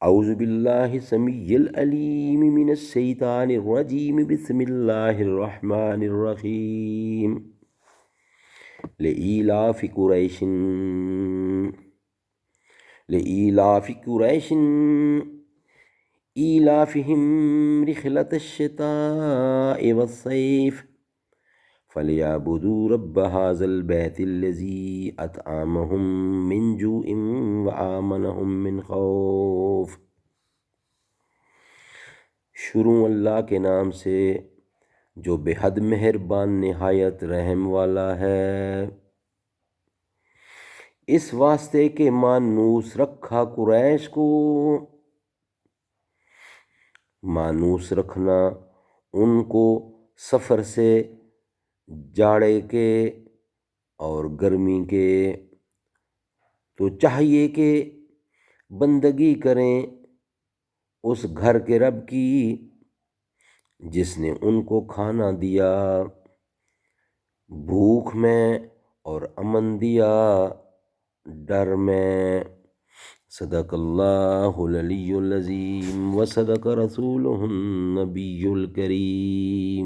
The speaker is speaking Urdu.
اعوذ باللہ السمیع العلیم من الشیطان الرجیم بسم اللہ الرحمن الرحیم لإیلاف قریش ایلافہم رحلۃ الشتاء والصیف فلیعبدوا رب ھذا البیت الذی اطعمہم من جوع وآمنہم من خوف۔ شروع اللہ کے نام سے جو بے حد مہربان نہایت رحم والا ہے۔ اس واسطے کہ مانوس رکھا قریش کو، مانوس رکھنا ان کو سفر سے، جاڑے کے اور گرمی کے، تو چاہیے کہ بندگی کریں اس گھر کے رب کی جس نے ان کو کھانا دیا بھوک میں اور امن دیا ڈر میں۔ صدق اللہ العلی العظیم و صدق رسولہ النبی الکریم۔